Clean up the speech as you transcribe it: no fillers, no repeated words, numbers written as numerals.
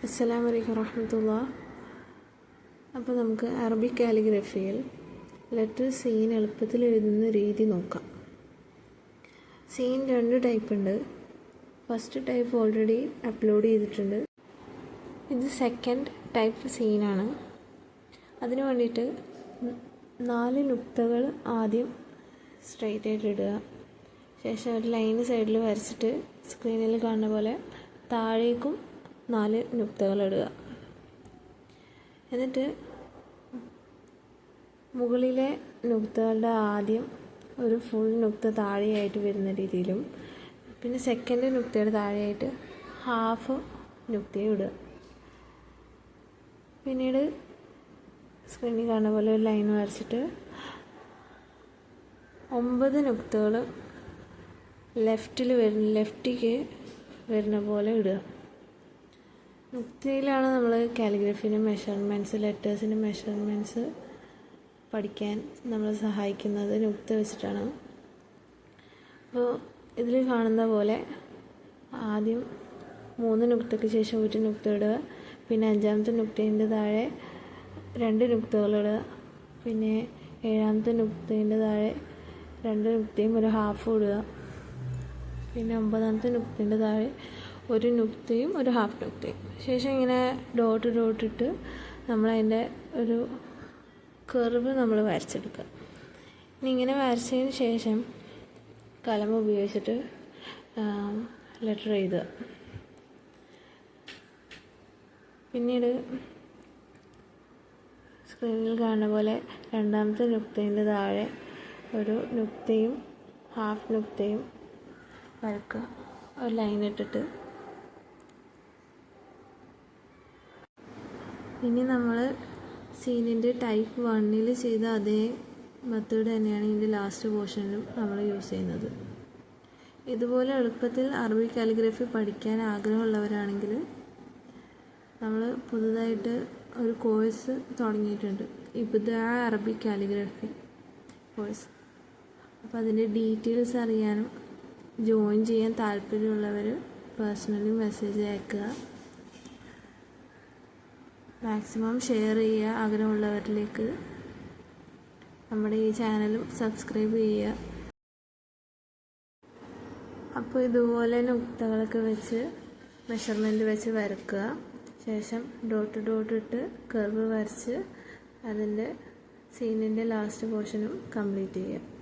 അസ്സലാമു അലൈക്കും വറഹ്മത്തുള്ളാഹി. അപ്പോൾ നമുക്ക് അറബിക് കാലിഗ്രഫിയിൽ ലെറ്റർ സീൻ എളുപ്പത്തിൽ എഴുതുന്ന രീതി നോക്കാം. സീൻ 2 ടൈപ്പ് ഉണ്ട്. ഫസ്റ്റ് ടൈപ്പ് ഓൾറെഡി അപ്ലോഡ് ചെയ്തിട്ടുണ്ട്. ഇത് സെക്കൻഡ് ടൈപ്പ് സീനാണ്. അതിന് വേണ്ടിയിട്ട് 4 നുക്തകൾ ആദ്യം സ്ട്രെയിറ്റ് ആയിട്ട് ഇടുക. ശേഷം ഒരു ലൈന് സൈഡിൽ വരച്ചിട്ട് സ്ക്രീനിൽ കാണുന്ന പോലെ താഴേക്കും 4 നുക്തകൾ ഇടുക. എന്നിട്ട് മുകളിലെ നുക്തകളുടെ ആദ്യം ഒരു ഫുൾ നുക്ത താഴെയായിട്ട് വരുന്ന രീതിയിലും പിന്നെ സെക്കൻഡ് നുക്തയുടെ താഴെയായിട്ട് ഹാഫ് നുക്തയും ഇടുക. പിന്നീട് സ്ക്രീനിൽ കാണുന്ന പോലെ ഒരു ലൈൻ വരച്ചിട്ട് 9 നുക്തകൾ ലെഫ്റ്റിക്ക് വരുന്ന പോലെ ഇടുക. നുക്തയിലാണ് നമ്മൾ കാലിഗ്രഫീൻ്റെ മെഷർമെൻറ്റ്സ്, ലെറ്റേഴ്സിൻ്റെ മെഷർമെൻറ്റ്സ് പഠിക്കാൻ നമ്മളെ സഹായിക്കുന്നത്. നുക്ത വെച്ചിട്ടാണ്. അപ്പോൾ ഇതിൽ കാണുന്ന പോലെ ആദ്യം 3 നുക്തയ്ക്ക് ശേഷം 1 നുക്ത ഇടുക. പിന്നെ 5ാമത്തെ നുക്തേൻ്റെ താഴെ 2 നുക്തകൾ ഇടുക. പിന്നെ 7ാമത്തെ നുക്തേൻ്റെ താഴെ 2 നുക്തയും ഒരു ഹാഫും ഇടുക. പിന്നെ 9ാമത്തെ നുക്തേൻ്റെ താഴെ 1 നുക്തയും ഒരു ഹാഫ് നുക്തയും. ശേഷം ഇങ്ങനെ ഡോട്ട് ഇട്ട് നമ്മളതിൻ്റെ ഒരു കർവ് നമ്മൾ വരച്ചെടുക്കുക. ഇനി ഇങ്ങനെ വരച്ചതിന് ശേഷം കലം ഉപയോഗിച്ചിട്ട് ലെറ്റർ എഴുതുക. പിന്നീട് സ്ക്രീനിൽ കാണുന്ന പോലെ 2ാമത്തെ നുക്തേൻ്റെ താഴെ ഒരു നുക്തയും ഹാഫ് നുക്തയും വരക്കുക. ഒരു ലൈൻ ഇട്ടിട്ട് ഇനി നമ്മൾ സീനിൻ്റെ ടൈപ്പ് 1 ചെയ്ത അതേ മെത്തേഡ് തന്നെയാണ് ഇതിൻ്റെ ലാസ്റ്റ് പോർഷനിലും നമ്മൾ യൂസ് ചെയ്യുന്നത്. ഇതുപോലെ എളുപ്പത്തിൽ അറബിക് കാലിഗ്രഫി പഠിക്കാൻ ആഗ്രഹമുള്ളവരാണെങ്കിൽ നമ്മൾ പുതുതായിട്ട് ഒരു കോഴ്സ് തുടങ്ങിയിട്ടുണ്ട്, ഇബ്ദാ അറബിക് കാലിഗ്രഫി കോഴ്സ്. അപ്പോൾ അതിൻ്റെ ഡീറ്റെയിൽസ് അറിയാനും ജോയിൻ ചെയ്യാൻ താല്പര്യമുള്ളവർ പേഴ്സണലി മെസ്സേജ് അയക്കുക. മാക്സിമം ഷെയർ ചെയ്യുക ആഗ്രഹമുള്ളവരിലേക്ക്. നമ്മുടെ ഈ ചാനലും സബ്സ്ക്രൈബ് ചെയ്യുക. അപ്പോൾ ഇതുപോലെ നുക്തകളൊക്കെ വെച്ച് മെഷർമെൻറ്റ് വെച്ച് വരക്കുക. ശേഷം ഡോട്ട് ഇട്ട് കർവ് വരച്ച് അതിൻ്റെ സീനിൻ്റെ ലാസ്റ്റ് പോർഷനും കംപ്ലീറ്റ് ചെയ്യുക.